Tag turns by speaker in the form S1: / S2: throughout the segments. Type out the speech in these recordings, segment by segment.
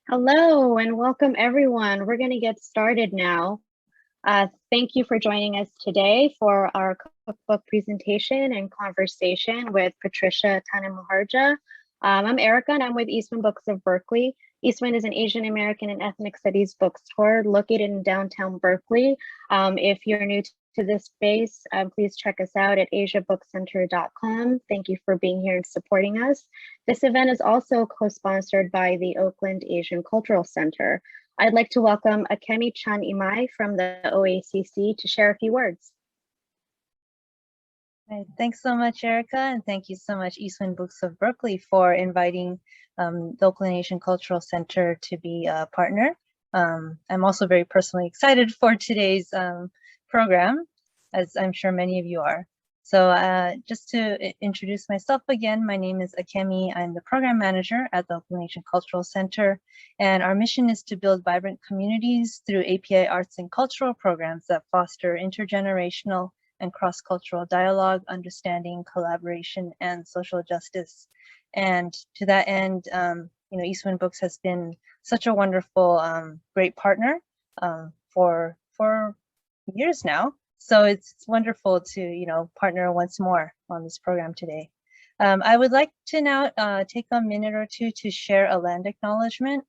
S1: Hello and welcome everyone. We're going to get started now. Thank you for joining us today for our cookbook presentation and conversation with Patricia Tanumihardja. I'm Erica and I'm with Eastwind Books of Berkeley. Eastwind is an Asian American and ethnic studies bookstore located in downtown Berkeley. If you're new to this space, please check us out at asiabookcenter.com. Thank you for being here and supporting us. This event is also co-sponsored by the Oakland Asian Cultural Center. I'd like to welcome Akemi Chan Imai from the OACC to share a few words.
S2: Right. Thanks so much, Erica, and thank you so much, Eastwind Books of Berkeley, for inviting the Oakland Asian Cultural Center to be a partner. I'm also very personally excited for today's program, as I'm sure many of you are. So just to introduce myself again, my name is Akemi. I'm the program manager at the Oakland Asian Cultural Center, and our mission is to build vibrant communities through API arts and cultural programs that foster intergenerational and cross-cultural dialogue, understanding, collaboration, and social justice. And to that end, Eastwind Books has been such a wonderful, great partner for years now. So it's wonderful to, partner once more on this program today. I would like to now take a minute or two to share a land acknowledgement.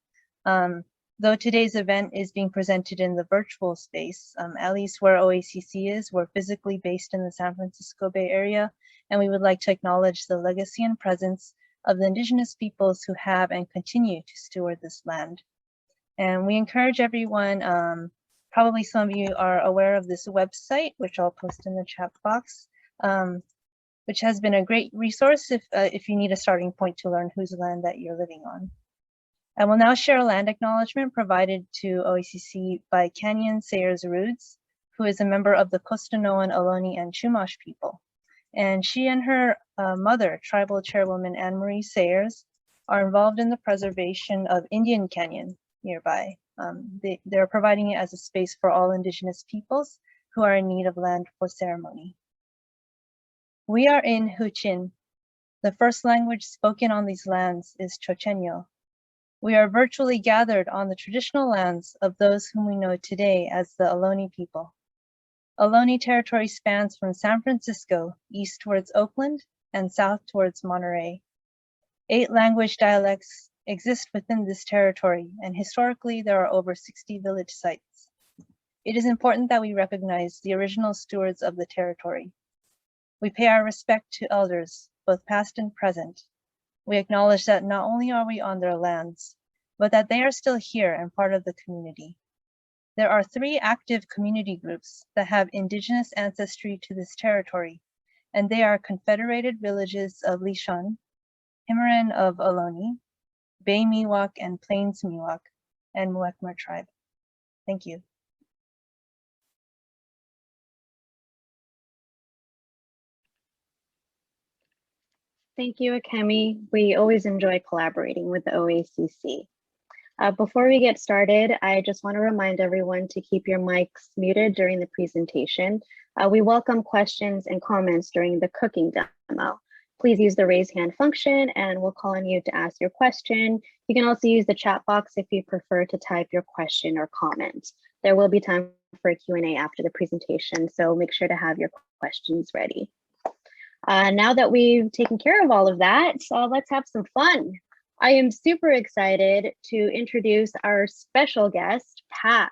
S2: Though today's event is being presented in the virtual space, at least where OACC is, we're physically based in the San Francisco Bay Area, and we would like to acknowledge the legacy and presence of the indigenous peoples who have and continue to steward this land. And we encourage everyone, probably some of you are aware of this website, which I'll post in the chat box, which has been a great resource if you need a starting point to learn whose land that you're living on. I will now share a land acknowledgement provided to OACC by Canyon Sayers Roods, who is a member of the Costanoan, Ohlone, and Chumash people. And she and her mother, tribal chairwoman Anne Marie Sayers, are involved in the preservation of Indian Canyon nearby. They're providing it as a space for all indigenous peoples who are in need of land for ceremony. We are in Huichin. The first language spoken on these lands is Chochenyo. We are virtually gathered on the traditional lands of those whom we know today as the Ohlone people. Ohlone territory spans from San Francisco east towards Oakland and south towards Monterey. 8 language dialects exist within this territory, and historically there are over 60 village sites. It is important that we recognize the original stewards of the territory. We pay our respect to elders, both past and present. We acknowledge that not only are we on their lands, but that they are still here and part of the community. There are 3 active community groups that have indigenous ancestry to this territory, and they are Confederated Villages of Lishan, Himaren of Ohlone, Bay Miwok and Plains Miwok, and Muwekma tribe. Thank you.
S1: Thank you, Akemi. We always enjoy collaborating with the OACC. Before we get started, I just want to remind everyone to keep your mics muted during the presentation. We welcome questions and comments during the cooking demo. Please use the raise hand function and we'll call on you to ask your question. You can also use the chat box if you prefer to type your question or comment. There will be time for a Q&A after the presentation, so make sure to have your questions ready. Now that we've taken care of all of that, let's have some fun. I am super excited to introduce our special guest, Pat.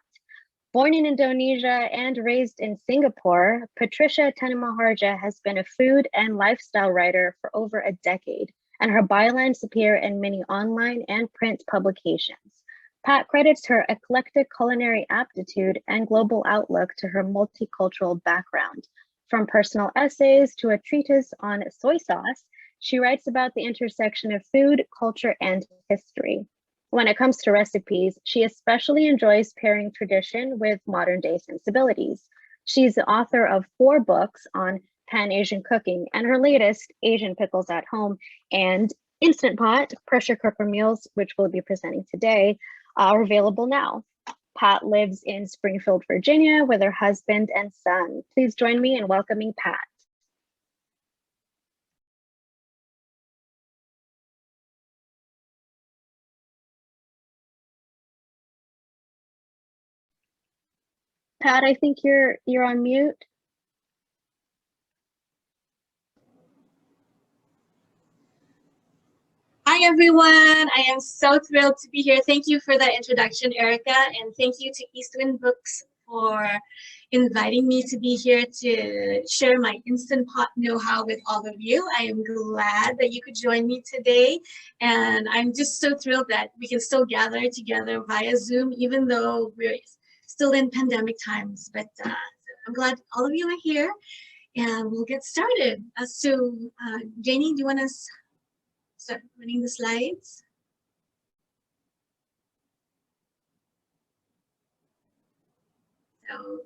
S1: Born in Indonesia and raised in Singapore, Patricia Tanumihardja has been a food and lifestyle writer for over a decade, and her bylines appear in many online and print publications. Pat credits her eclectic culinary aptitude and global outlook to her multicultural background. From personal essays to a treatise on soy sauce, she writes about the intersection of food, culture, and history. When it comes to recipes, she especially enjoys pairing tradition with modern-day sensibilities. She's the author of 4 books on Pan-Asian cooking, and her latest, Asian Pickles at Home and Instant Pot pressure cooker meals, which we'll be presenting today, are available now. Pat lives in Springfield, Virginia with her husband and son. Please join me in welcoming Pat. Pat, I think you're on mute.
S3: Hi, everyone. I am so thrilled to be here. Thank you for that introduction, Erica, and thank you to Eastwind Books for inviting me to be here to share my Instant Pot know-how with all of you. I am glad that you could join me today, and I'm just so thrilled that we can still gather together via Zoom, even though we're still in pandemic times. But I'm glad all of you are here, and we'll get started. Janie, do you want to start running the slides? So,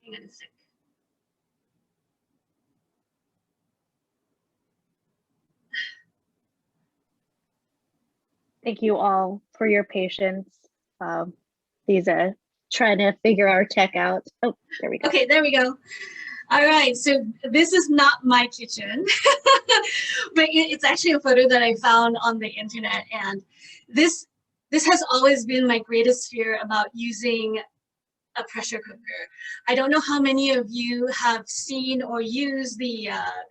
S3: hang on a sec.
S1: Thank you all for your patience. These trying to figure our tech out. Oh, there we go.
S3: Okay, there we go. All right, so this is not my kitchen, but it's actually a photo that I found on the internet, and this has always been my greatest fear about using a pressure cooker. I don't know how many of you have seen or used the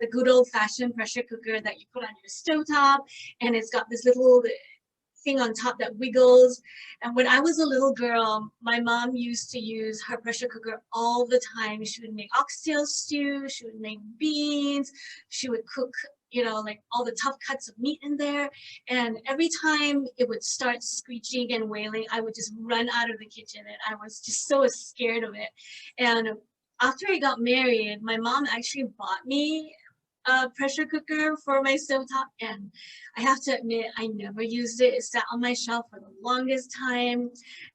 S3: good old-fashioned pressure cooker that you put on your stovetop, and it's got this little thing on top that wiggles. And when I was a little girl, my mom used to use her pressure cooker all the time. She would make oxtail stew, she would make beans, she would cook, you know, like all the tough cuts of meat in there. And every time it would start screeching and wailing, I would just run out of the kitchen, and I was just so scared of it. And after I got married, my mom actually bought me a pressure cooker for my stovetop, and I have to admit, I never used it. It sat on my shelf for the longest time,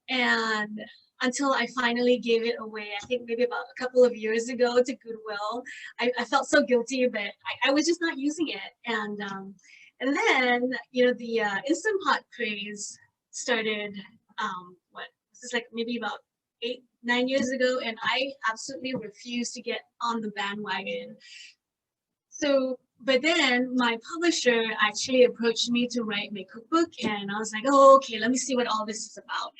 S3: and until I finally gave it away, I think maybe about a couple of years ago to Goodwill. I felt so guilty, but I was just not using it. And then, you know, the Instant Pot craze started, this is like maybe about 8-9 years ago, and I absolutely refused to get on the bandwagon. So, but then my publisher actually approached me to write my cookbook, and I was like, oh, okay, let me see what all this is about.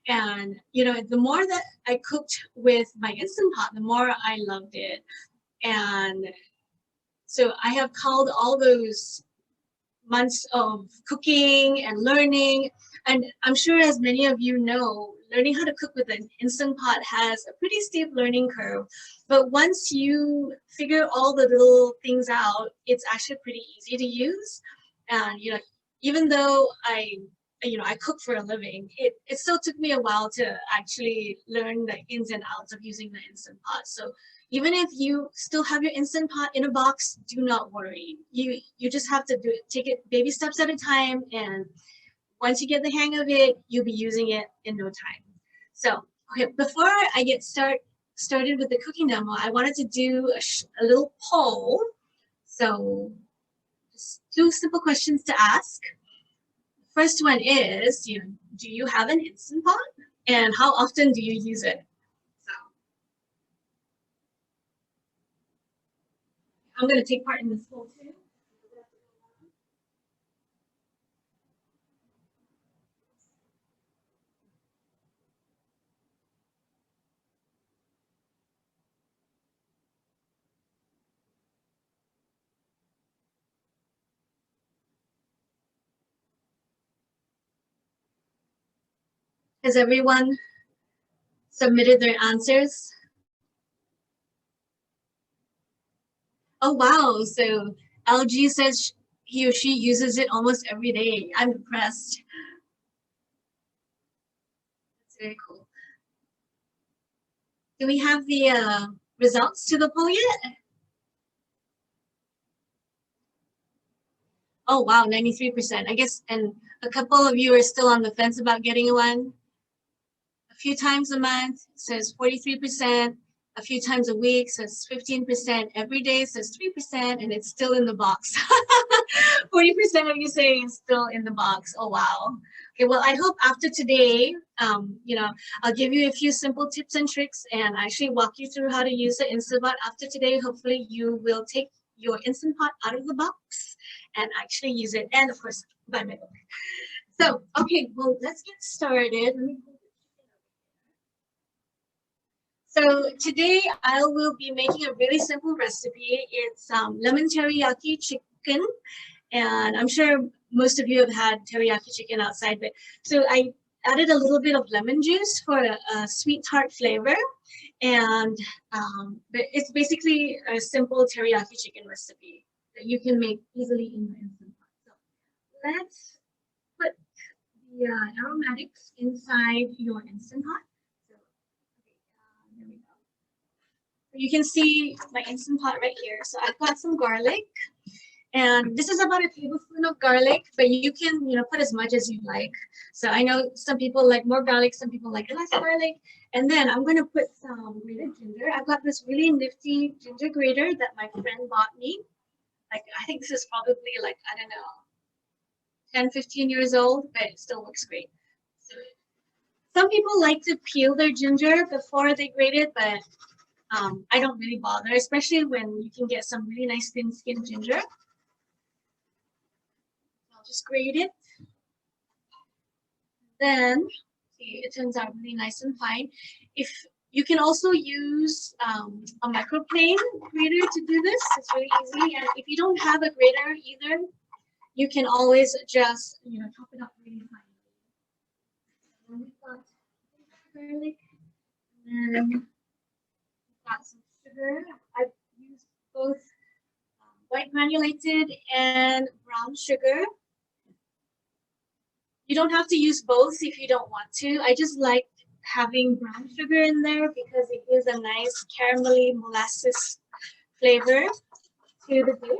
S3: And, you know, the more that I cooked with my Instant Pot, the more I loved it. And so I have called all those months of cooking and learning, and I'm sure as many of you know, learning how to cook with an Instant Pot has a pretty steep learning curve, but once you figure all the little things out, it's actually pretty easy to use. And you know, even though I cook for a living, it still took me a while to actually learn the ins and outs of using the Instant Pot. So even if you still have your Instant Pot in a box, do not worry. You just have to take it baby steps at a time, and once you get the hang of it, you'll be using it in no time. So, okay, before I get started with the cooking demo, I wanted to do a little poll. So, just 2 simple questions to ask. First one is, do you have an Instant Pot? And how often do you use it? So, I'm going to take part in this poll too. Has everyone submitted their answers? Oh, wow. So LG says he or she uses it almost every day. I'm impressed. That's very cool. Do we have the results to the poll yet? Oh, wow, 93%. I guess, and a couple of you are still on the fence about getting one. A few times a month says 43%. A few times a week says 15%. Every day says 3%, and it's still in the box. 40% of you say it's still in the box. Oh, wow. Okay, well, I hope after today, I'll give you a few simple tips and tricks and actually walk you through how to use the Instant Pot. After today, hopefully you will take your Instant Pot out of the box and actually use it, and of course, buy my book. So, okay, well, let's get started. So today I will be making a really simple recipe. It's lemon teriyaki chicken, and I'm sure most of you have had teriyaki chicken outside, but so I added a little bit of lemon juice for a sweet tart flavor, and but it's basically a simple teriyaki chicken recipe that you can make easily in the Instant Pot. So let's put the aromatics inside your Instant Pot. So, okay, there we go. You can see my Instant Pot right here. So I've got some garlic, and this is about a tablespoon of garlic, but you can, put as much as you like. So I know some people like more garlic, some people like less garlic. And then I'm going to put some grated ginger. I've got this really nifty ginger grater that my friend bought me. Like, I think this is probably like, I don't know, 10, 15 years old, but it still works great. So some people like to peel their ginger before they grate it, but I don't really bother, especially when you can get some really nice thin skinned ginger. I'll just grate it. Then, see, it turns out really nice and fine. If you can also use a microplane grater to do this, it's really easy. And if you don't have a grater either, you can always just, chop it up really fine. And we've got garlic, and then we've got some sugar. I've used both white granulated and brown sugar. You don't have to use both if you don't want to. I just like having brown sugar in there because it gives a nice caramelly molasses flavor to the dish.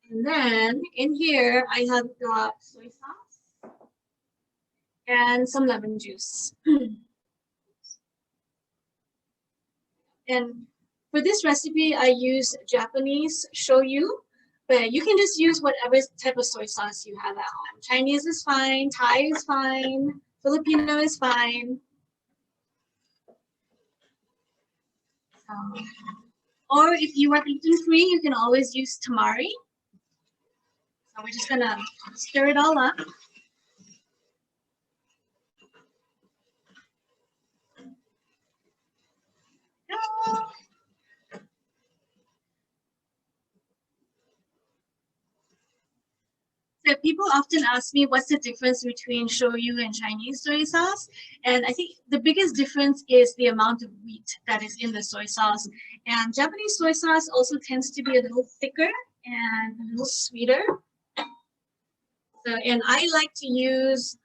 S3: And then in here, I have got soy sauce and some lemon juice. And for this recipe, I use Japanese shoyu, but you can just use whatever type of soy sauce you have at home. Chinese is fine, Thai is fine, Filipino is fine. Or if you are gluten-free, you can always use tamari. So we're just gonna stir it all up. So people often ask me what's the difference between shoyu and Chinese soy sauce. And I think the biggest difference is the amount of wheat that is in the soy sauce. And Japanese soy sauce also tends to be a little thicker and a little sweeter. So, and I like to use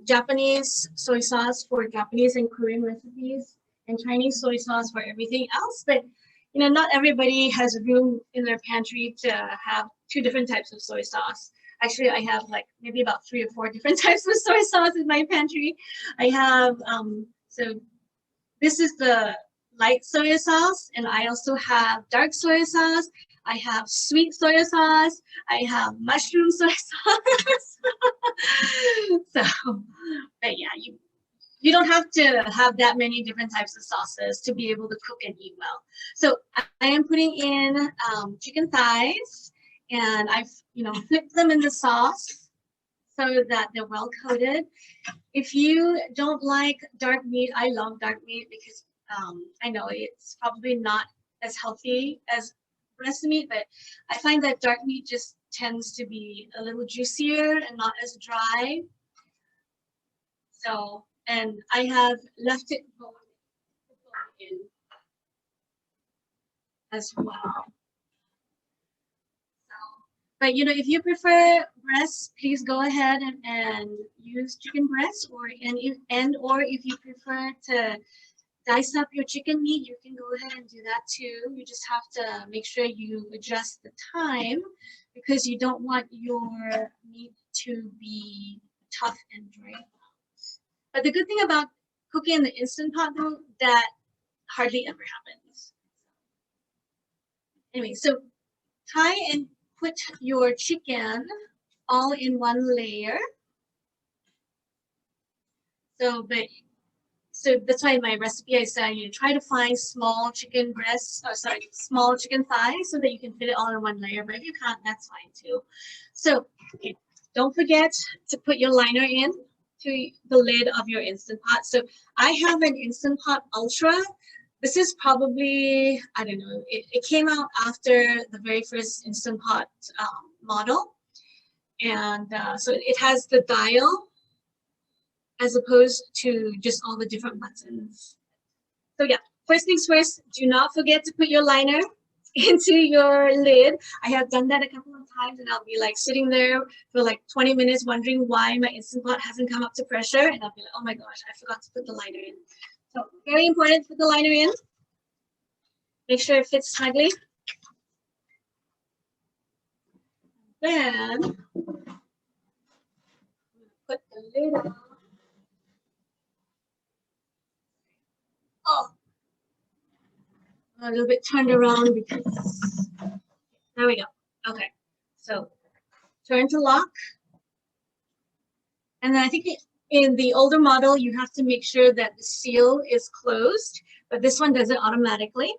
S3: Japanese soy sauce for Japanese and Korean recipes and Chinese soy sauce for everything else. But not everybody has room in their pantry to have two different types of soy sauce. Actually, I have like maybe about 3 or 4 different types of soy sauce in my pantry. I have, so this is the light soy sauce, and I also have dark soy sauce. I have sweet soy sauce. I have mushroom soy sauce. So, but yeah, you don't have to have that many different types of sauces to be able to cook and eat well. So I am putting in chicken thighs, and I've flipped them in the sauce so that they're well coated. If you don't like dark meat, I love dark meat because I know it's probably not as healthy as breast meat, but I find that dark meat just tends to be a little juicier and not as dry. So, and I have left it in as well. But if you prefer breasts, please go ahead and use chicken breasts, or if you prefer to dice up your chicken meat, you can go ahead and do that too. You just have to make sure you adjust the time because you don't want your meat to be tough and dry. But the good thing about cooking in the Instant Pot though, that hardly ever happens. Anyway, so try and put your chicken all in one layer. So that's why in my recipe I said try to find small chicken breasts, small chicken thighs so that you can fit it all in one layer. But if you can't, that's fine too. So okay, don't forget to put your liner in. to the lid of your Instant Pot. So I have an Instant Pot Ultra. This is probably, I don't know, it came out after the very first Instant Pot model. And so it has the dial as opposed to just all the different buttons. So yeah, first things first, do not forget to put your liner into your lid. I have done that a couple of times and I'll be like sitting there for like 20 minutes wondering why my Instant Pot hasn't come up to pressure. And I'll be like, oh my gosh, I forgot to put the liner in. So very important to put the liner in. Make sure it fits tightly. Then put the lid on. Oh, a little bit turned around because there we go. Okay, so turn to lock. And then I think in the older model, you have to make sure that the seal is closed, but this one does it automatically.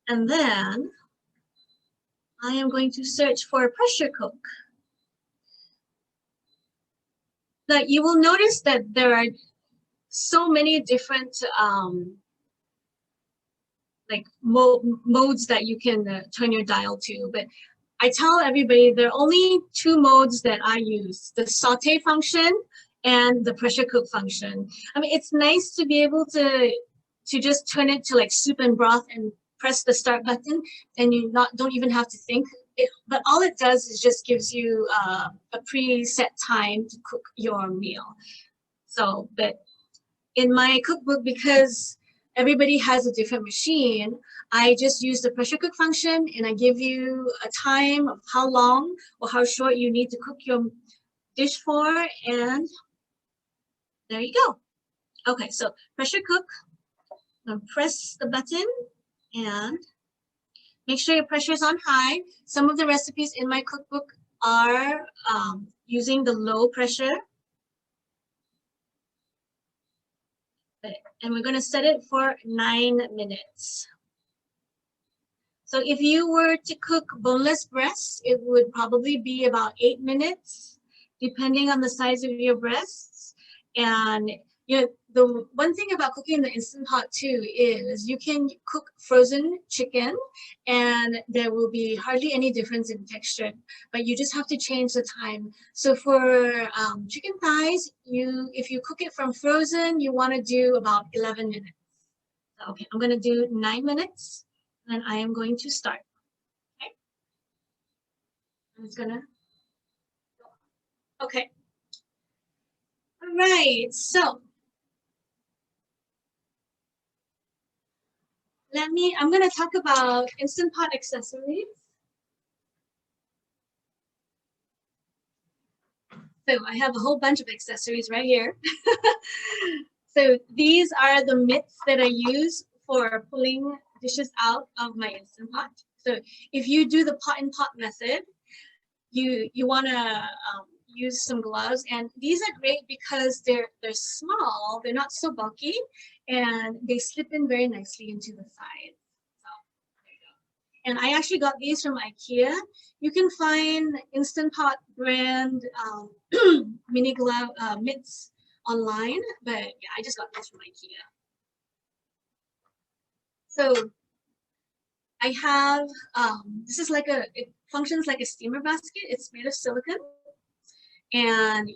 S3: And then I am going to search for a pressure cook. Now you will notice that there are so many different like modes that you can turn your dial to, but I tell everybody there are only two modes that I use: the saute function and the pressure cook function. I mean, it's nice to be able to just turn it to like soup and broth and press the start button, and you don't even have to think. But all it does is just gives you a preset time to cook your meal. So, but in my cookbook, because everybody has a different machine, I just use the pressure cook function and I give you a time of how long or how short you need to cook your dish for, and there you go. Okay, so pressure cook, press the button and make sure your pressure is on high. Some of the recipes in my cookbook are using the low pressure. And we're going to set it for 9 minutes. So if you were to cook boneless breasts, it would probably be about 8 minutes, depending on the size of your breasts. And you know, the one thing about cooking in the Instant Pot too is you can cook frozen chicken and there will be hardly any difference in texture, but you just have to change the time. So for chicken thighs, if you cook it from frozen, you want to do about 11 minutes. Okay, I'm going to do 9 minutes and I am going to start. Okay, I'm just gonna. Okay. All right, so I'm going to talk about Instant Pot accessories. So I have a whole bunch of accessories right here. So these are the mitts that I use for pulling dishes out of my Instant Pot. So if you do the pot in pot method, you want to use some gloves, and these are great because they're small, they're not so bulky, and they slip in very nicely into the side. So there you go. And I actually got these from IKEA. You can find Instant Pot brand mini glove mitts online, but yeah, I just got these from IKEA. So I have this is like it functions like a steamer basket. It's made of silicone. And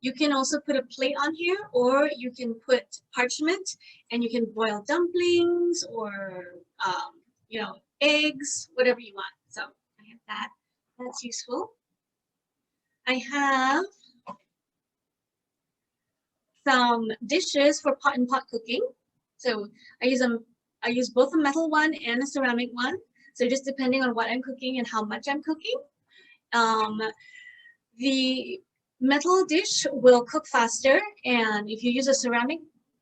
S3: you can also put a plate on here, or you can put parchment and you can boil dumplings or, you know, eggs, whatever you want. So I have that. That's useful. I have some dishes for pot and pot cooking. So I use both a metal one and a ceramic one. So just depending on what I'm cooking and how much I'm cooking. The metal dish will cook faster, and if you use a ceramic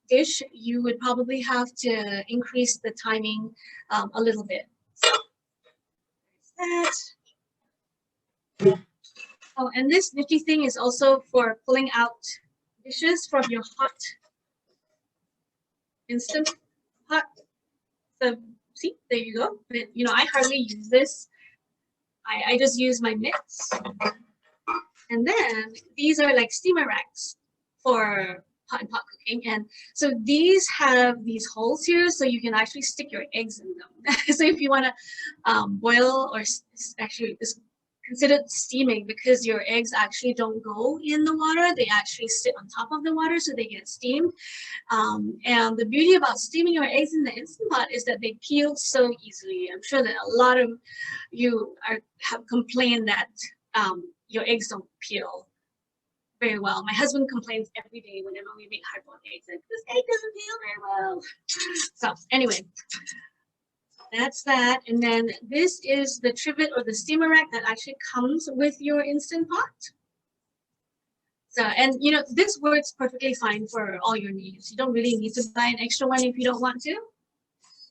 S3: dish, you would probably have to increase the timing a little bit. So there's that. Oh, and this nifty thing is also for pulling out dishes from your hot Instant Pot. So see, there you go. But, you know, I hardly use this. I just use my mitts. And then these are like steamer racks for pot and pot cooking. And so these have these holes here, so you can actually stick your eggs in them. So if you want to boil, or actually it's considered steaming, because your eggs actually don't go in the water, they actually sit on top of the water, so they get steamed. And the beauty about steaming your eggs in the Instant Pot is that they peel so easily. I'm sure that a lot of you have complained that your eggs don't peel very well. My husband complains every day whenever we make hard-boiled eggs, like, this egg doesn't peel very well. So anyway, that's that. And then this is the trivet or the steamer rack that actually comes with your Instant Pot. So, and you know, this works perfectly fine for all your needs. You don't really need to buy an extra one if you don't want to.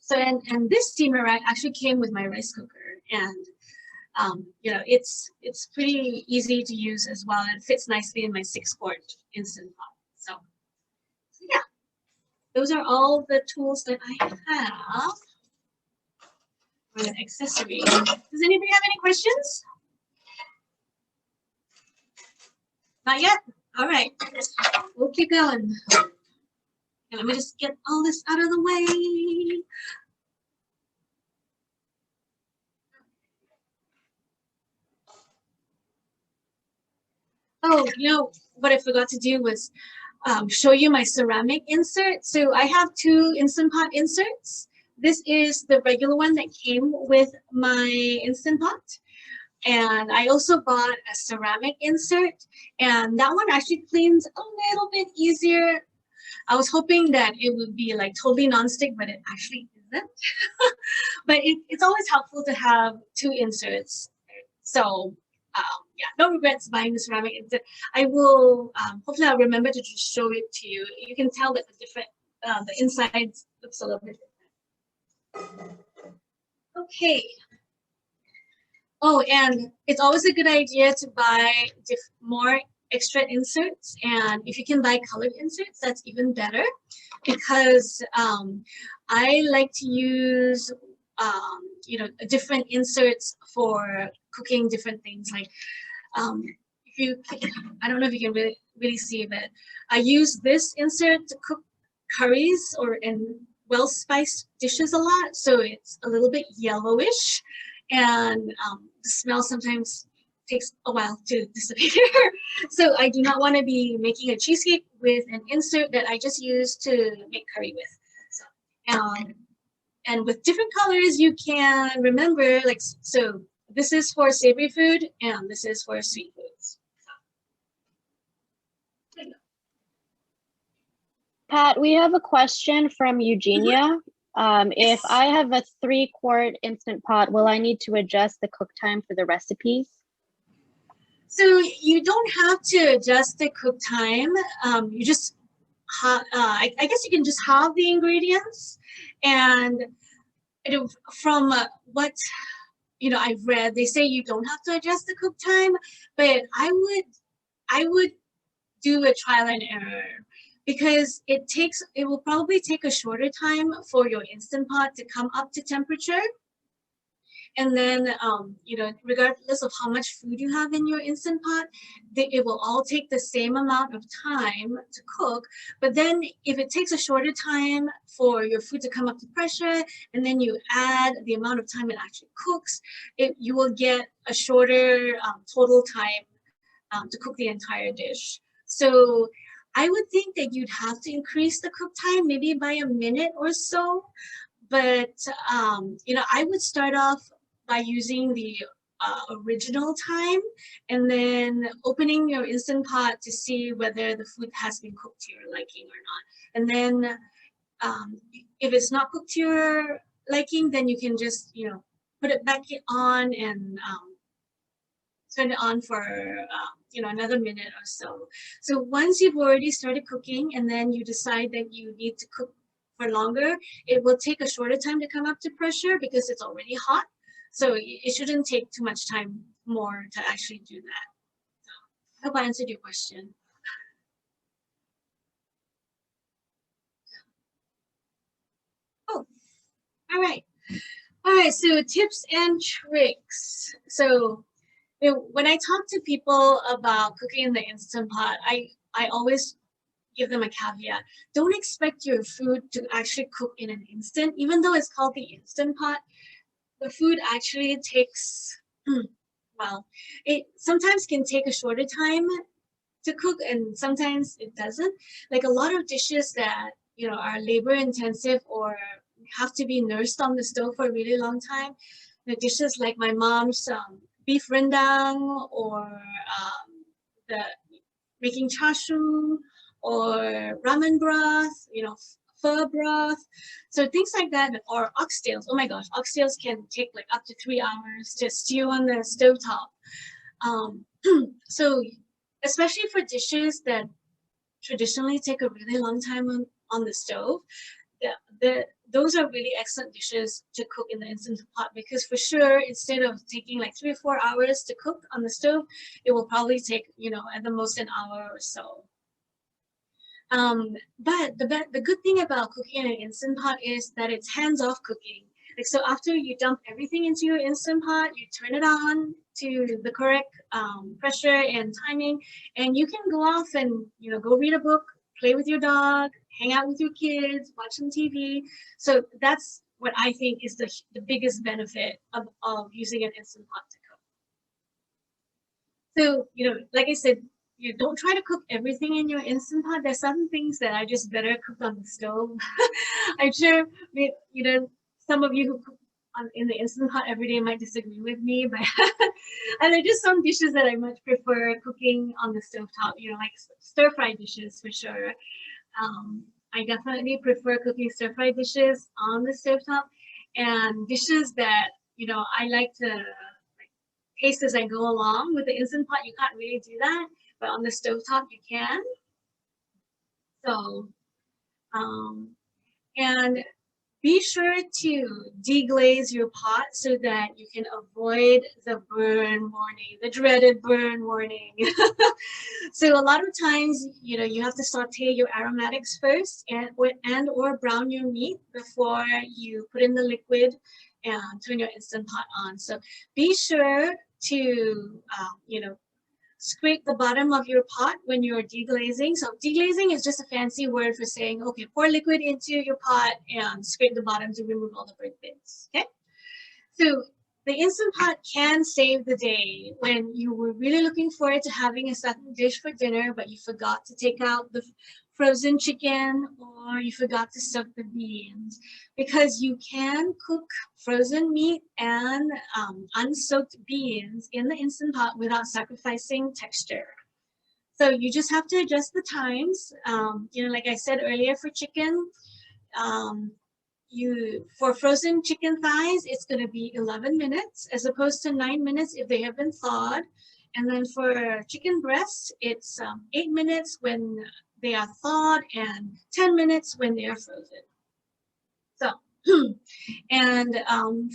S3: So, and this steamer rack actually came with my rice cooker, and you know, it's pretty easy to use as well, and it fits nicely in my 6-quart Instant Pot. So yeah, those are all the tools that I have for the accessory. Does anybody have any questions? Not yet? All right, we'll keep going. And let me just get all this out of the way. Oh, you know, what I forgot to do was show you my ceramic insert. So I have 2 Instant Pot inserts. This is the regular one that came with my Instant Pot. And I also bought a ceramic insert, and that one actually cleans a little bit easier. I was hoping that it would be like totally nonstick, but it actually isn't. But it's always helpful to have 2 inserts. So yeah, no regrets buying the ceramic insert. I will, hopefully I'll remember to just show it to you. You can tell that the inside looks a little bit different. Okay. Oh, and it's always a good idea to buy more extra inserts, and if you can buy colored inserts, that's even better, because I like to use you know, different inserts for cooking different things. Like if you, I don't know if you can really see, but I use this insert to cook curries or in well-spiced dishes a lot, so it's a little bit yellowish, and the smell sometimes takes a while to disappear. So I do not want to be making a cheesecake with an insert that I just use to make curry with. So, and with different colors, you can remember, like, so this is for savory food and this is for sweet foods. So,
S1: Pat, we have a question from Eugenia. If I have a 3-quart Instant Pot, will I need to adjust the cook time for the recipes?
S3: So you don't have to adjust the cook time. You just, I guess you can just have the ingredients, and from what I've read, they say you don't have to adjust the cook time, but I would do a trial and error, because it will probably take a shorter time for your Instant Pot to come up to temperature. And then, regardless of how much food you have in your Instant Pot, it will all take the same amount of time to cook. But then if it takes a shorter time for your food to come up to pressure, and then you add the amount of time it actually cooks, you will get a shorter total time to cook the entire dish. So I would think that you'd have to increase the cook time maybe by a minute or so. But, I would start off by using the original time, and then opening your Instant Pot to see whether the food has been cooked to your liking or not. And then if it's not cooked to your liking, then you can just, put it back on and turn it on for, another minute or so. So once you've already started cooking and then you decide that you need to cook for longer, it will take a shorter time to come up to pressure because it's already hot. So it shouldn't take too much time more to actually do that. So I hope I answered your question. Oh, all right. All right, so tips and tricks. So when I talk to people about cooking in the Instant Pot, I always give them a caveat. Don't expect your food to actually cook in an instant, even though it's called the Instant Pot. The food actually takes, well, it sometimes can take a shorter time to cook and sometimes it doesn't. Like a lot of dishes that, you know, are labor intensive or have to be nursed on the stove for a really long time. The dishes like my mom's beef rendang or the making chashu or ramen broth, you know, pho broth. So things like that, or oxtails. Oh my gosh, oxtails can take like up to 3 hours to stew on the stovetop. So especially for dishes that traditionally take a really long time on the stove, those are really excellent dishes to cook in the Instant Pot, because for sure, instead of taking like 3 or 4 hours to cook on the stove, it will probably take, you know, at the most an hour or so. But the good thing about cooking in an Instant Pot is that it's hands-off cooking. Like, so after you dump everything into your Instant Pot, you turn it on to the correct pressure and timing, and you can go off and, you know, go read a book, play with your dog, hang out with your kids, watch some TV. So that's what I think is the biggest benefit of using an Instant Pot to cook. So, you know, like I said, you don't try to cook everything in your Instant Pot. There's some things that are just better cooked on the stove. I'm sure, you know, some of you who cook in the Instant Pot every day might disagree with me, but and there are just some dishes that I much prefer cooking on the stovetop, you know, like stir-fry dishes for sure. I definitely prefer cooking stir-fry dishes on the stovetop, and dishes that, you know, I like to like, taste as I go along. With the Instant Pot, you can't really do that, but on the stovetop you can. So, and be sure to deglaze your pot so that you can avoid the burn warning, the dreaded burn warning. So a lot of times, you know, you have to saute your aromatics first and or brown your meat before you put in the liquid and turn your Instant Pot on. So be sure to, you know, scrape the bottom of your pot when you're deglazing. So deglazing is just a fancy word for saying, okay, pour liquid into your pot and scrape the bottom to remove all the burnt bits, okay? So the Instant Pot can save the day when you were really looking forward to having a certain dish for dinner, but you forgot to take out the frozen chicken or you forgot to soak the beans, because you can cook frozen meat and unsoaked beans in the Instant Pot without sacrificing texture. So you just have to adjust the times. You know, like I said earlier, for chicken, for frozen chicken thighs, it's going to be 11 minutes as opposed to 9 minutes if they have been thawed. And then for chicken breasts, it's 8 minutes when they are thawed and 10 minutes when they are frozen. So, and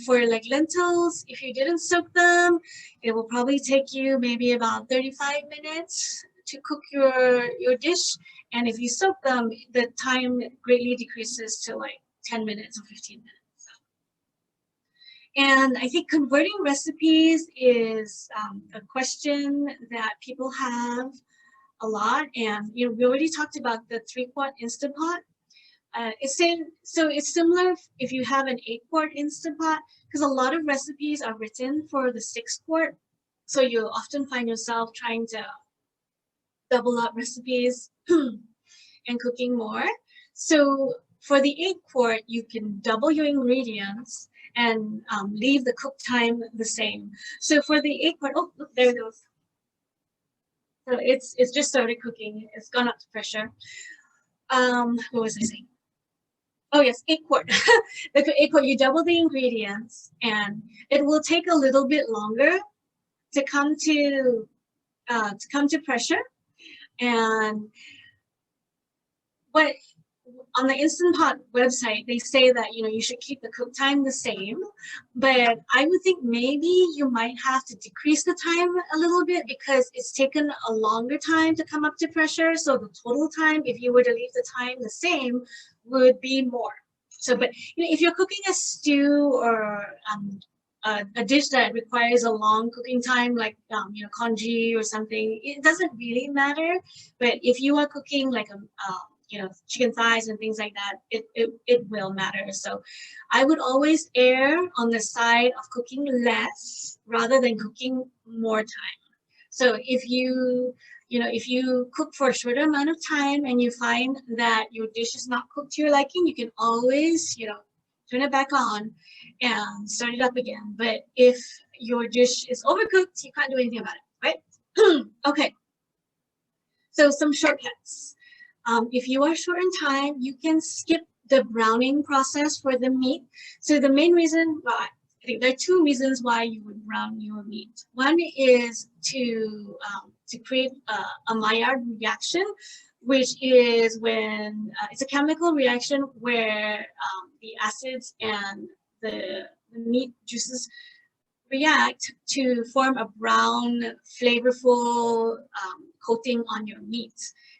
S3: for like lentils, if you didn't soak them, it will probably take you maybe about 35 minutes to cook your dish. And if you soak them, the time greatly decreases to like 10 minutes or 15 minutes. And I think converting recipes is a question that people have a lot. And, you know, we already talked about the 3-quart Instant Pot. So it's similar if you have an 8-quart Instant Pot, because a lot of recipes are written for the 6-quart. So you'll often find yourself trying to double up recipes and cooking more. So for the 8-quart, you can double your ingredients and leave the cook time the same. So for the 8-quart, oh, look, there it goes. So it's just started cooking. It's gone up to pressure. What was I saying? Oh yes, 8-quart. The 8-quart, you double the ingredients, and it will take a little bit longer to come to pressure. And but on the Instant Pot website, they say that, you know, you should keep the cook time the same, but I would think maybe you might have to decrease the time a little bit because it's taken a longer time to come up to pressure. So the total time, if you were to leave the time the same, would be more. So, but you know, if you're cooking a stew or a dish that requires a long cooking time, like you know, congee or something, it doesn't really matter. But if you are cooking like you know, chicken thighs and things like that, it will matter. So I would always err on the side of cooking less rather than cooking more time. So if you know, if you cook for a shorter amount of time and you find that your dish is not cooked to your liking, you can always, you know, turn it back on and start it up again. But if your dish is overcooked, you can't do anything about it, right? Okay. So some shortcuts. If you are short on time, you can skip the browning process for the meat. So the main reason, well, I think there are two reasons why you would brown your meat. One is to create a Maillard reaction, which is when it's a chemical reaction where the acids and the meat juices react to form a brown, flavorful coating on your meat.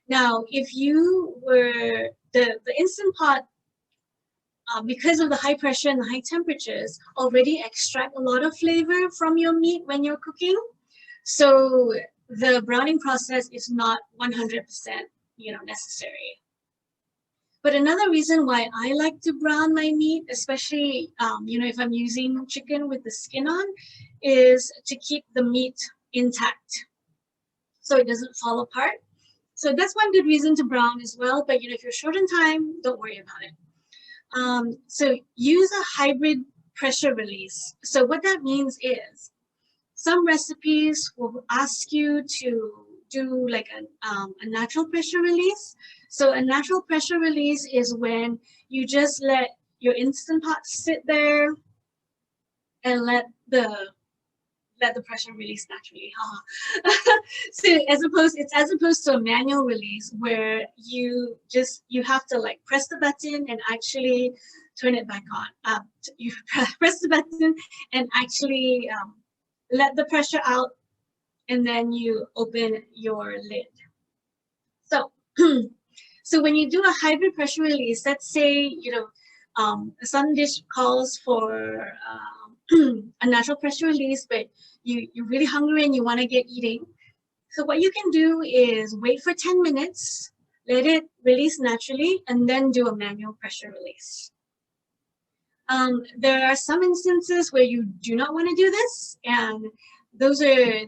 S3: Now, if you were the Instant Pot, because of the high pressure and the high temperatures, already extract a lot of flavor from your meat when you're cooking. So the browning process is not 100%, you know, necessary. But another reason why I like to brown my meat, especially you know, if I'm using chicken with the skin on, is to keep the meat intact so it doesn't fall apart. So that's one good reason to brown as well. But you know, if you're short on time, don't worry about it. So use a hybrid pressure release. So what that means is some recipes will ask you to do like a natural pressure release. So a natural pressure release is when you just let your Instant Pot sit there and let the pressure release naturally. So it's as opposed to a manual release where you have to like press the button and actually turn it back on. You press the button and actually let the pressure out, and then you open your lid. So so when you do a hybrid pressure release, let's say, you know, some dish calls for a natural pressure release, but you're really hungry and you want to get eating. So what you can do is wait for 10 minutes, let it release naturally, and then do a manual pressure release. There are some instances where you do not want to do this, and those are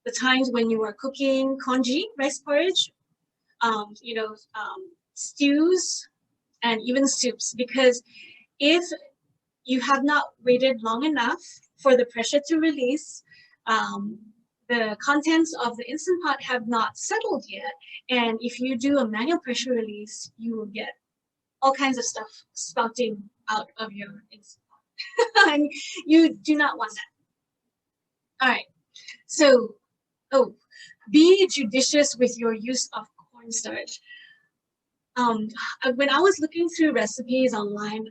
S3: the times when you are cooking congee, rice porridge, you know, stews, and even soups, because if you have not waited long enough for the pressure to release, the contents of the Instant Pot have not settled yet. And if you do a manual pressure release, you will get all kinds of stuff spouting out of your Instant Pot. And you do not want that. All right. So, be judicious with your use of cornstarch. When I was looking through recipes online,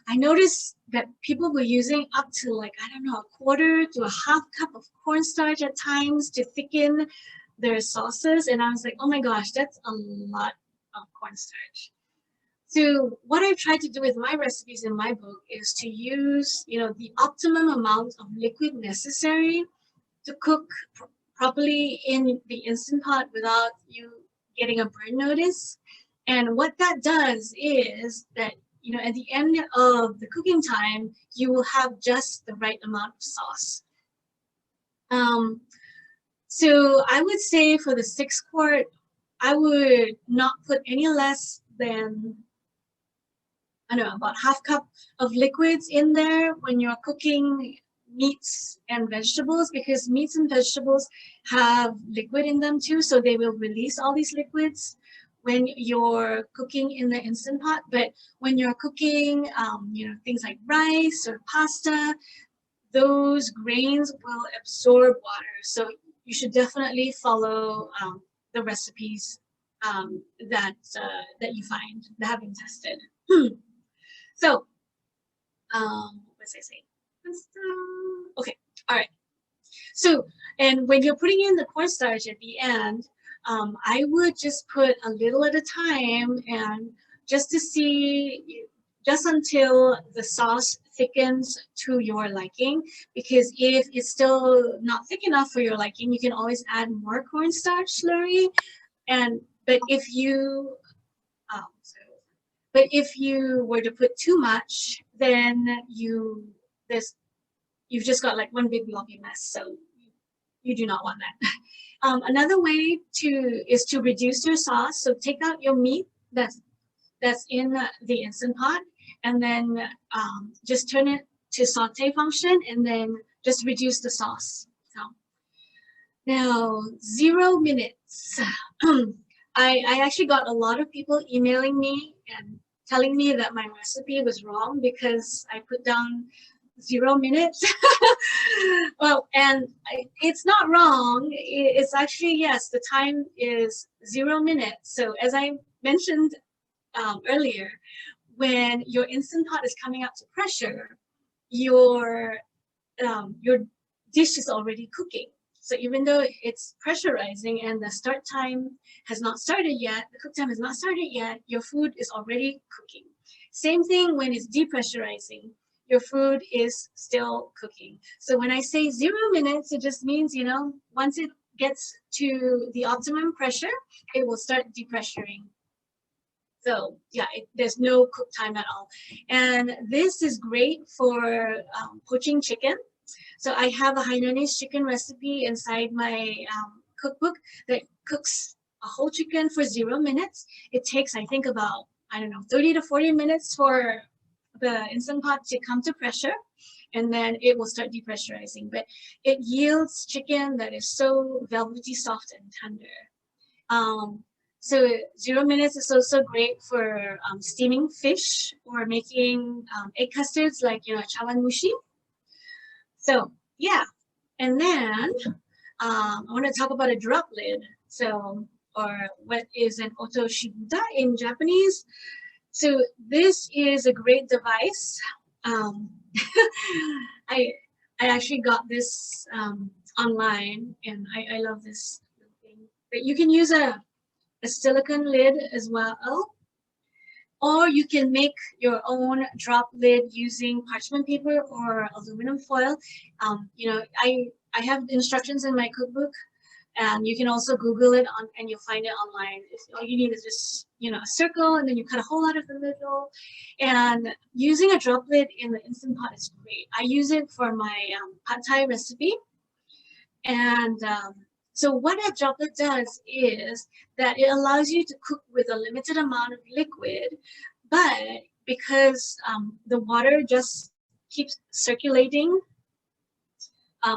S3: I noticed that people were using up to like, I don't know, a quarter to a half cup of cornstarch at times to thicken their sauces. And I was like, oh my gosh, that's a lot of cornstarch. So what I've tried to do with my recipes in my book is to use, you know, the optimum amount of liquid necessary to cook properly in the Instant Pot without you getting a burn notice. And what that does is that, you know, at the end of the cooking time, you will have just the right amount of sauce. So I would say for the 6 quart, I would not put any less than, I don't know, about half cup of liquids in there when you're cooking meats and vegetables, because meats and vegetables have liquid in them too, so they will release all these liquids when you're cooking in the Instant Pot. But when you're cooking, you know, things like rice or pasta, those grains will absorb water. So you should definitely follow the recipes that you find that have been tested. So, what was I saying? Okay, all right. So, and when you're putting in the cornstarch at the end, I would just put a little at a time, and just to see, just until the sauce thickens to your liking, because if it's still not thick enough for your liking, you can always add more cornstarch slurry. But if you were to put too much, then you've just got like one big blocky mess. So you do not want that. Another way is to reduce your sauce. So take out your meat that's in the Instant Pot, and then just turn it to saute function, and then just reduce the sauce. So now 0 minutes. I actually got a lot of people emailing me and telling me that my recipe was wrong because I put down 0 minutes. Well, and it's not wrong. It's actually, yes, the time is 0 minutes. So as I mentioned earlier, when your Instant Pot is coming up to pressure, your dish is already cooking. So even though it's pressurizing and the start time has not started yet, the cook time has not started yet, your food is already cooking. Same thing when it's depressurizing, your food is still cooking. So when I say 0 minutes, it just means, once it gets to the optimum pressure, it will start depressuring. So yeah, there's no cook time at all. And this is great for poaching chicken. So I have a Hainanese chicken recipe inside my cookbook that cooks a whole chicken for 0 minutes. It takes, I think, about, 30 to 40 minutes for the Instant Pot to come to pressure, and then it will start depressurizing. But it yields chicken that is so velvety, soft, and tender. So 0 minutes is also great for steaming fish or making egg custards like, chawan mushi. So yeah, and then I want to talk about a drop lid. So, or what is an otoshibuta in Japanese. So this is a great device. I actually got this online, and I love this thing. But you can use a silicone lid as well, or you can make your own drop lid using parchment paper or aluminum foil. I have instructions in my cookbook, and you can also Google it and you'll find it online. All you need is just a circle, and then you cut a hole out of the middle. And using a drop lid in the Instant Pot is great. I use it for my pad thai recipe, and so what a droplet does is that it allows you to cook with a limited amount of liquid, but because the water just keeps circulating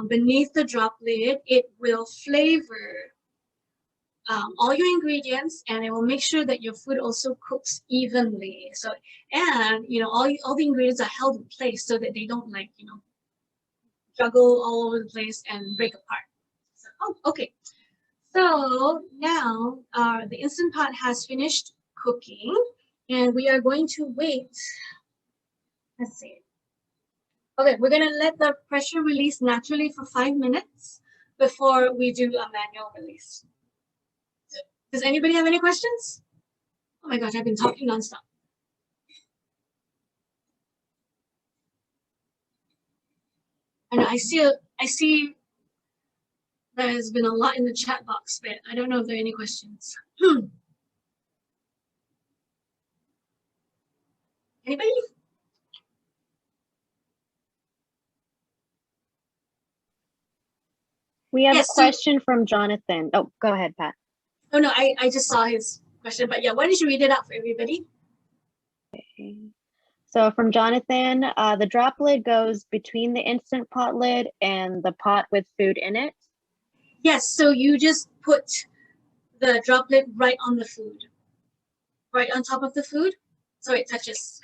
S3: beneath the drop lid, it will flavor all your ingredients, and it will make sure that your food also cooks evenly. So, and all the ingredients are held in place so that they don't juggle all over the place and break apart. Oh, okay. So now the Instant Pot has finished cooking, and we are going to wait. Let's see. Okay, we're going to let the pressure release naturally for 5 minutes before we do a manual release. Does anybody have any questions? Oh my gosh, I've been talking nonstop. I know, I see there's been a lot in the chat box, but I don't know if there are any questions. Anybody?
S1: We have
S3: Yes,
S1: a question from Jonathan. Oh, go ahead, Pat.
S3: Oh no, I just saw his question, but yeah, why don't you read it out for everybody?
S1: Okay. So from Jonathan, the drop lid goes between the Instant Pot lid and the pot with food in it.
S3: Yes, so you just put the drop lid right on the food, right on top of the food, so it touches.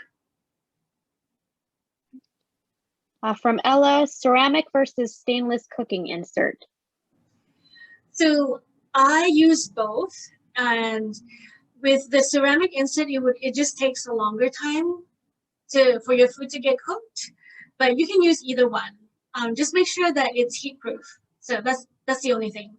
S1: From Ella, ceramic versus stainless cooking insert.
S3: So I use both, and with the ceramic insert, it just takes a longer time for your food to get cooked, but you can use either one. Just make sure that it's heat proof. So that's the only thing.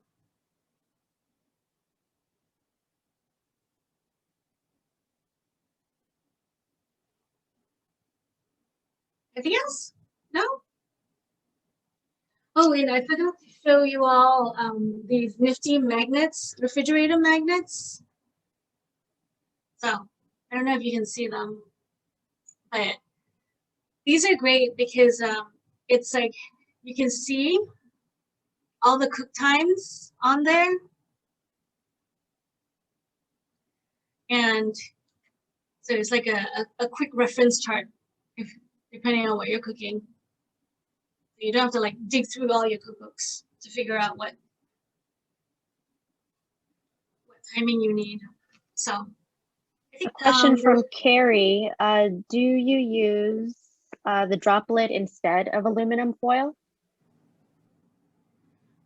S3: Anything else? No? Oh, and I forgot to show you all these nifty magnets, refrigerator magnets. So I don't know if you can see them, but these are great because it's like you can see all the cook times on there. And so it's like a quick reference chart, depending on what you're cooking. You don't have to like dig through all your cookbooks to figure out what timing you need. So I think,
S1: a question from Carrie. Do you use the droplet instead of aluminum foil?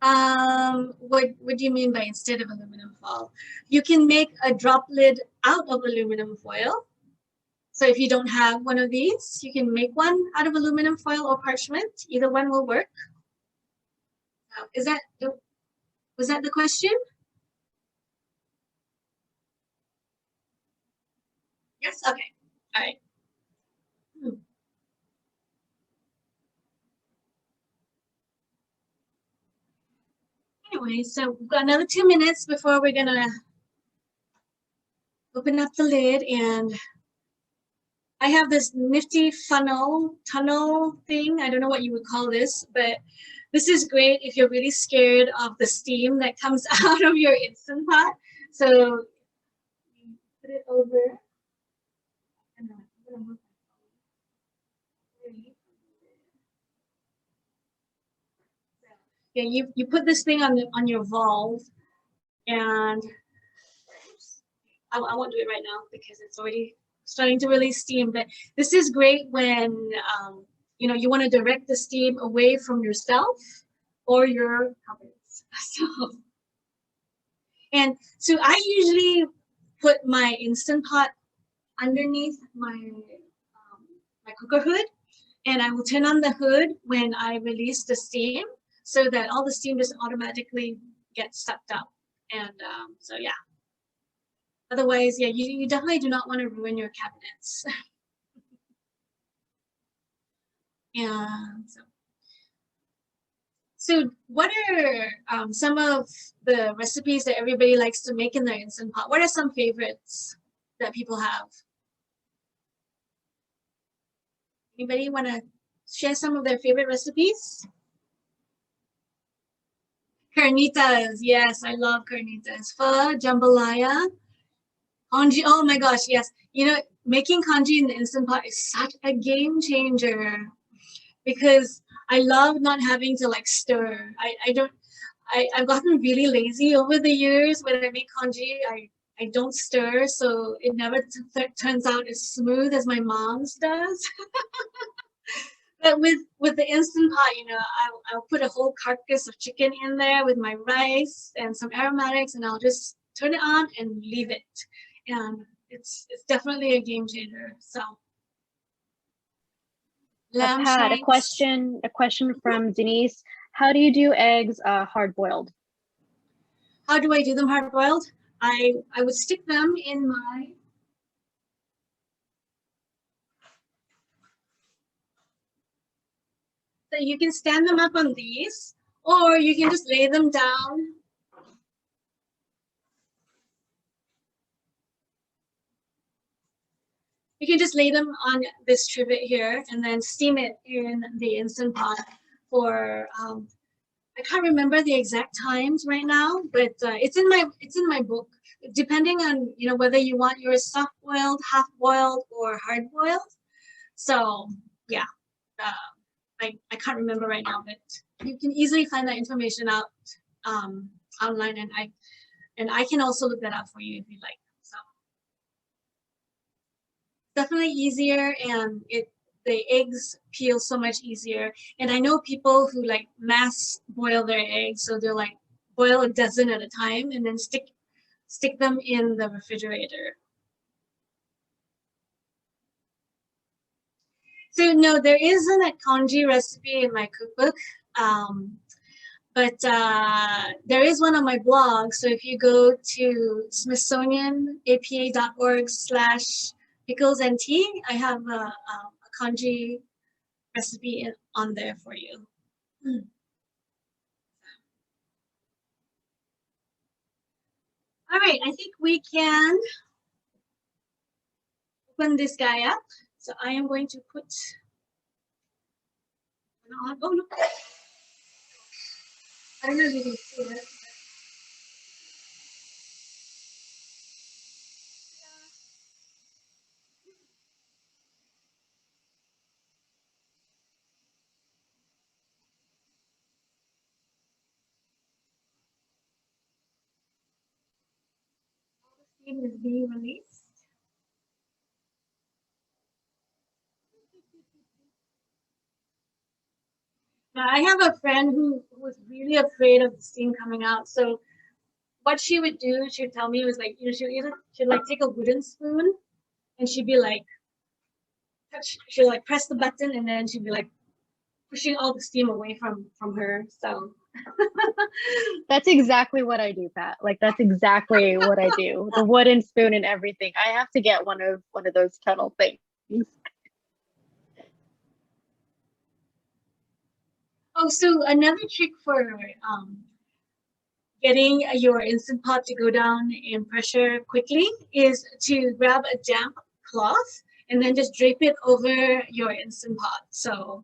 S3: What do you mean by instead of aluminum foil? You can make a droplet out of aluminum foil. So if you don't have one of these, you can make one out of aluminum foil or parchment. Either one will work. Was that the question? Yes, okay, all right. Anyway, so we've got another 2 minutes before we're gonna open up the lid, and I have this nifty tunnel thing. I don't know what you would call this, but this is great if you're really scared of the steam that comes out of your Instant Pot. So you put it over. Yeah, you put this thing on your valve, and I won't do it right now because it's already starting to release steam. But this is great when you know, you want to direct the steam away from yourself or your cupboards. So I usually put my Instant Pot underneath my my cooker hood, and I will turn on the hood when I release the steam, so that all the steam just automatically gets sucked up. And so yeah. Otherwise, yeah, you definitely do not want to ruin your cabinets. And so what are some of the recipes that everybody likes to make in their Instant Pot? What are some favorites that people have? Anybody want to share some of their favorite recipes? Carnitas, yes, I love carnitas. Pho, jambalaya, congee. Oh my gosh, yes. You know, making congee in the Instant Pot is such a game changer because I love not having to like stir. I've gotten really lazy over the years. When I make congee, I don't stir, so it never turns out as smooth as my mom's does. But with the Instant Pot, you know, I'll put a whole carcass of chicken in there with my rice and some aromatics, and I'll just turn it on and leave it. And it's definitely a game changer. So lamb
S1: Pat, a
S3: shanks.
S1: question from Denise. How do you do eggs hard boiled?
S3: How do I do them hard boiled? I would stick them in my So you can stand them up on these, or you can just lay them down. You can just lay them on this trivet here and then steam it in the Instant Pot for I can't remember the exact times right now, but it's in my book. Depending on, you know, whether you want yours soft boiled, half boiled, or hard boiled. So yeah, I can't remember right now, but you can easily find that information out online, and I can also look that up for you if you'd like. So definitely easier, and the eggs peel so much easier. And I know people who like mass boil their eggs, so they're like boil a dozen at a time and then stick them in the refrigerator. So no, there isn't a congee recipe in my cookbook, but there is one on my blog. So if you go to smithsonianapa.org/pickles and tea, I have a congee recipe on there for you. All right, I think we can open this guy up. So I am going to put on. Oh no! I don't know if you can see it. Steam is being released. Now, I have a friend who was really afraid of the steam coming out. So what she would do, she'd tell me, was like, you know, she'd like take a wooden spoon and she'd be like, she'd like press the button and then she'd be like pushing all the steam away from her. So
S1: That's exactly what I do, Pat. Like that's exactly what I do. The wooden spoon and everything. I have to get one of those kettle things.
S3: oh, so another trick for getting your Instant Pot to go down in pressure quickly is to grab a damp cloth and then just drape it over your Instant Pot. So,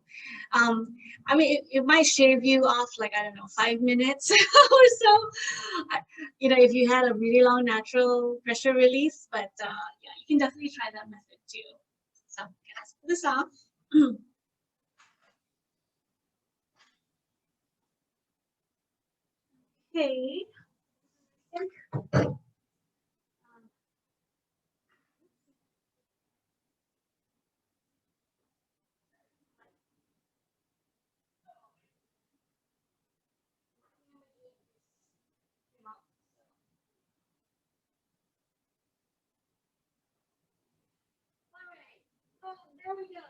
S3: I mean, it might shave you off like, I don't know, 5 minutes or so, you know, if you had a really long natural pressure release, but yeah, you can definitely try that method too. So let's put this off. Okay. Oh, there we go.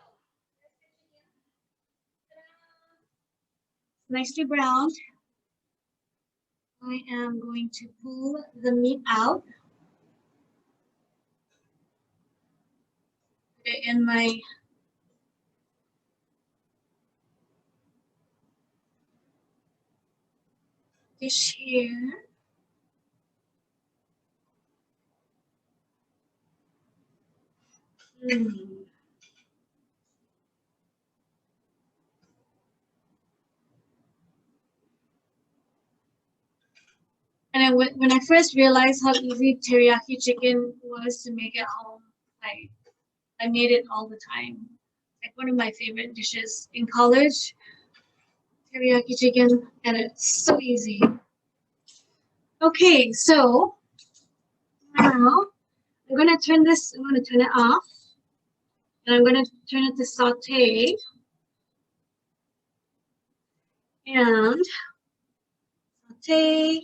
S3: Nicely browned. I am going to pull the meat out. Put it in my dish here. And when I first realized how easy teriyaki chicken was to make at home, I made it all the time. Like one of my favorite dishes in college, teriyaki chicken, and it's so easy. Okay, so now I'm gonna turn it off, and I'm gonna turn it to saute, and saute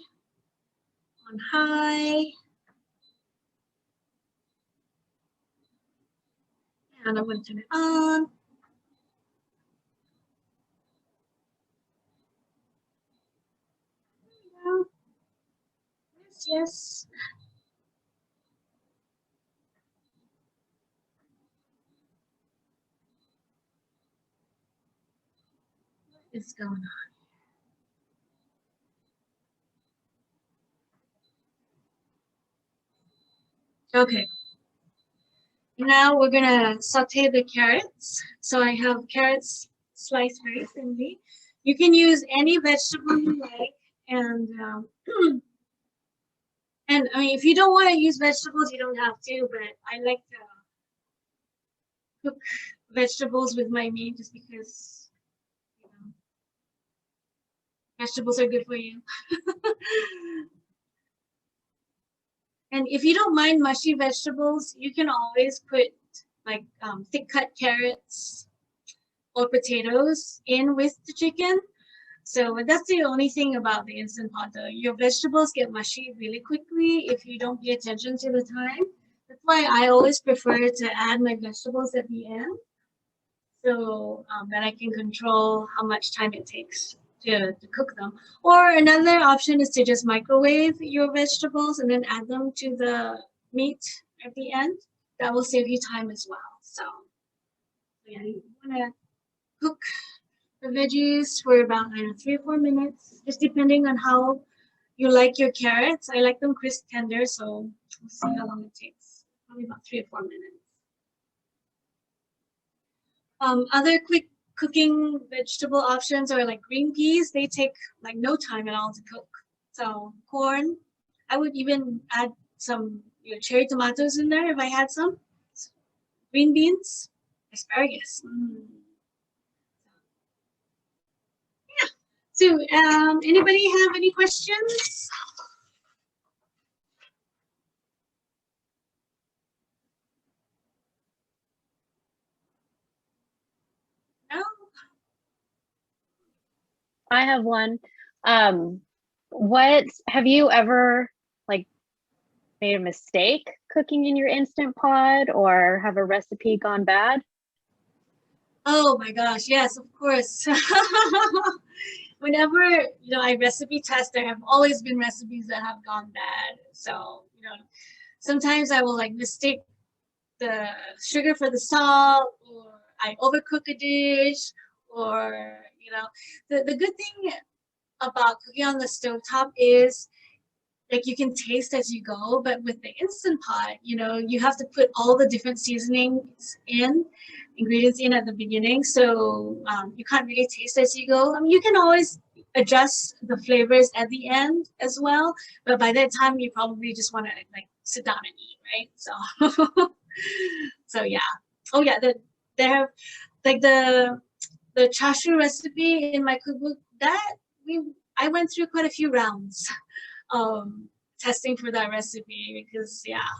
S3: on high. And I'm going to turn it on. Yes, yes. What is going on? Okay. Now we're gonna saute the carrots. So I have carrots sliced very thinly. You can use any vegetable you like, and and I mean, if you don't want to use vegetables, you don't have to. But I like to cook vegetables with my meat just because, you know, vegetables are good for you. And if you don't mind mushy vegetables, you can always put like thick cut carrots or potatoes in with the chicken. So that's the only thing about the Instant Pot though. Your vegetables get mushy really quickly if you don't pay attention to the time. That's why I always prefer to add my vegetables at the end, so that I can control how much time it takes to cook them. Or another option is to just microwave your vegetables and then add them to the meat at the end. That will save you time as well. So yeah, you want to cook the veggies for about, I don't know, 3 or 4 minutes, just depending on how you like your carrots. I like them crisp tender, so we'll see how long it takes. Probably about 3 or 4 minutes. Other quick cooking vegetable options are like green peas. They take like no time at all to cook. So corn, I would even add some cherry tomatoes in there if I had some. Green beans, asparagus. Yeah. So anybody have any questions? No?
S1: I have one. What have you ever like made a mistake cooking in your Instant Pot, or have a recipe gone bad?
S3: Oh my gosh, yes, of course. Whenever I recipe test, there have always been recipes that have gone bad. So sometimes I will like mistake the sugar for the salt, or I overcook a dish, or the good thing about cooking on the stovetop is like you can taste as you go, but with the Instant Pot, you have to put all the different ingredients in at the beginning, so you can't really taste as you go. I mean, you can always adjust the flavors at the end as well, but by that time you probably just want to like sit down and eat, right? So so yeah. Oh yeah, they have like the chashu recipe in my cookbook that I went through quite a few rounds testing for that recipe, because yeah,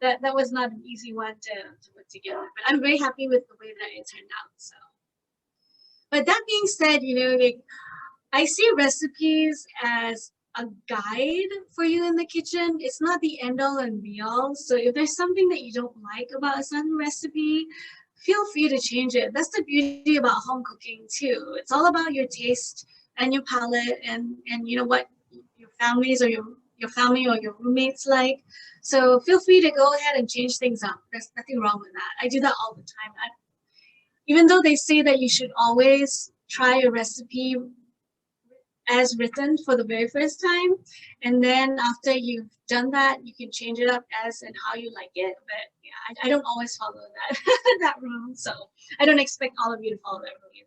S3: that was not an easy one to put together, but I'm very happy with the way that it turned out. So, but that being said, like I see recipes as a guide for you in the kitchen. It's not the end all and be all. So if there's something that you don't like about a certain recipe, feel free to change it. That's the beauty about home cooking too. It's all about your taste and your palate, and what your families or your family or your roommates like. So feel free to go ahead and change things up. There's nothing wrong with that. I do that all the time. Even though they say that you should always try a recipe as written for the very first time, and then after you've done that, you can change it up as and how you like it. But yeah, I don't always follow that that rule, so I don't expect all of you to follow that rule either.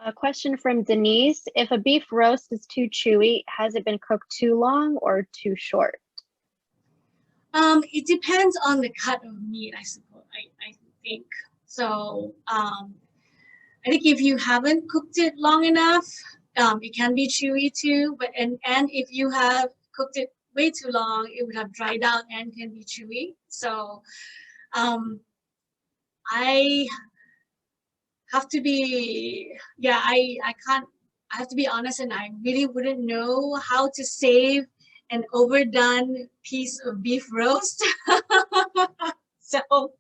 S1: A question from Denise: if a beef roast is too chewy, has it been cooked too long or too short?
S3: It depends on the cut of meat, I suppose. I think so. I think if you haven't cooked it long enough, it can be chewy too. But and if you have cooked it way too long, it would have dried out and can be chewy. So I have to be, I can't. I have to be honest, and I really wouldn't know how to save an overdone piece of beef roast. So,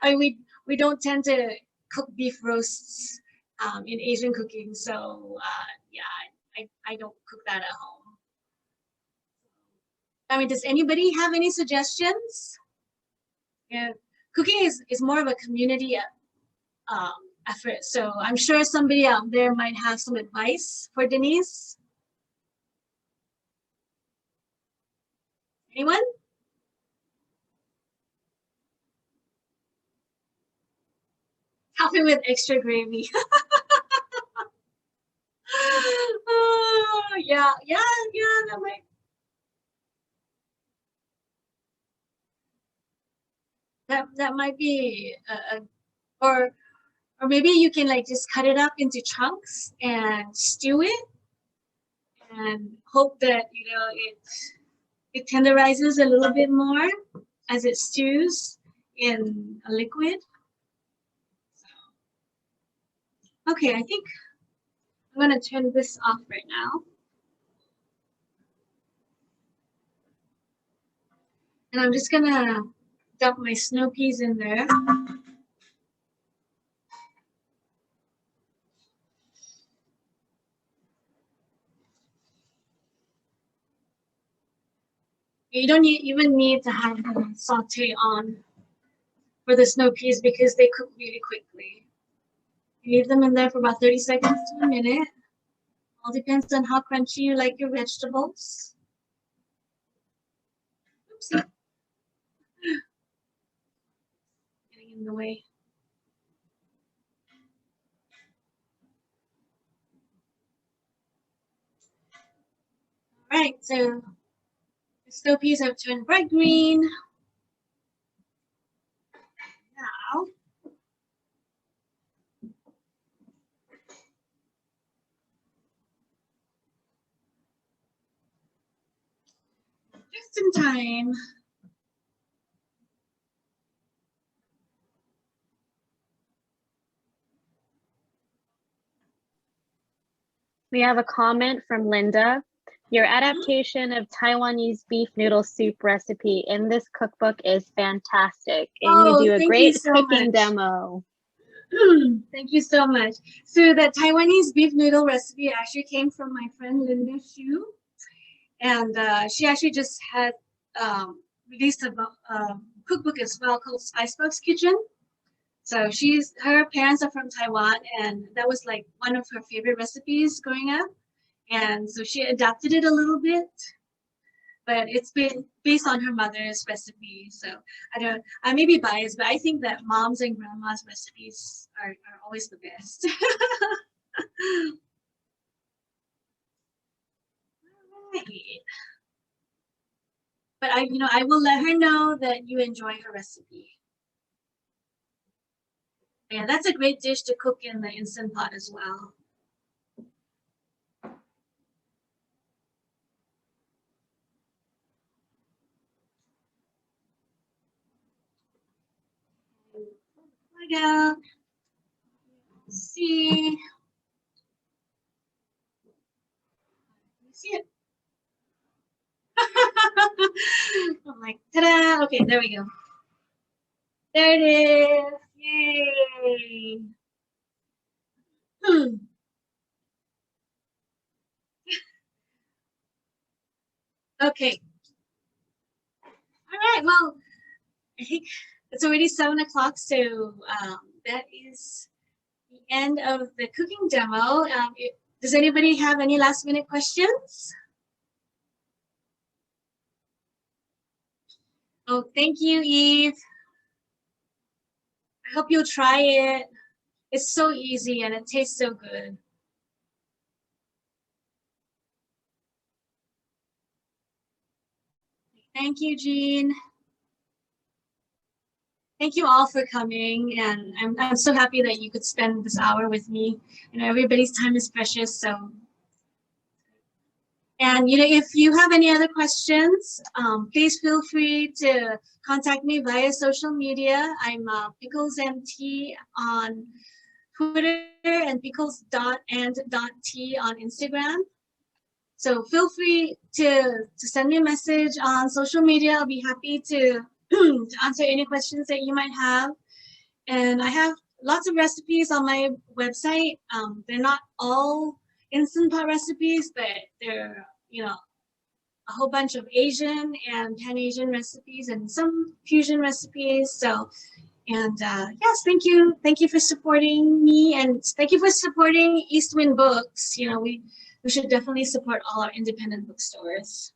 S3: we don't tend to cook beef roasts in Asian cooking. So, I don't cook that at home. I mean, does anybody have any suggestions? Yeah, cooking is more of a community effort. So I'm sure somebody out there might have some advice for Denise. Anyone? Coffee with extra gravy. Oh, yeah, that might be or maybe you can like just cut it up into chunks and stew it, and hope that it tenderizes a little bit more as it stews in a liquid. Okay, I think I'm going to turn this off right now. And I'm just going to dump my snow peas in there. You don't even need to have the saute on for the snow peas because they cook really quickly. You leave them in there for about 30 seconds to a minute. All depends on how crunchy you like your vegetables. Oopsie. Getting in the way. All right, so the snow peas have turned bright green. Now, just in time.
S1: We have a comment from Linda. Your adaptation of Taiwanese beef noodle soup recipe in this cookbook is fantastic, and you do a great cooking demo.
S3: Thank you so much. So that Taiwanese beef noodle recipe actually came from my friend Linda Xu, and she actually just had released a cookbook as well called Spicebox Kitchen. So her parents are from Taiwan, and that was like one of her favorite recipes growing up. And so she adapted it a little bit, but it's been based on her mother's recipe. So I may be biased, but I think that mom's and grandma's recipes are always the best. Right. But I will let her know that you enjoy her recipe. Yeah, that's a great dish to cook in the Instant Pot as well. Out. See. See it. I'm like, ta-da! Okay, there we go. There it is. Yay! Okay. All right. Well, I think it's already 7 o'clock, so that is the end of the cooking demo. Does anybody have any last-minute questions? Oh, thank you, Eve. I hope you'll try it. It's so easy and it tastes so good. Thank you, Jean. Thank you all for coming, and I'm so happy that you could spend this hour with me. Everybody's time is precious, so. And if you have any other questions, please feel free to contact me via social media. I'm PicklesMT on Twitter and pickles.and.t on Instagram. So feel free to send me a message on social media. I'll be happy to answer any questions that you might have. And I have lots of recipes on my website. They're not all Instant Pot recipes, but they're, a whole bunch of Asian and Pan-Asian recipes and some fusion recipes. So, and yes, thank you. Thank you for supporting me, and thank you for supporting Eastwind Books. We should definitely support all our independent bookstores.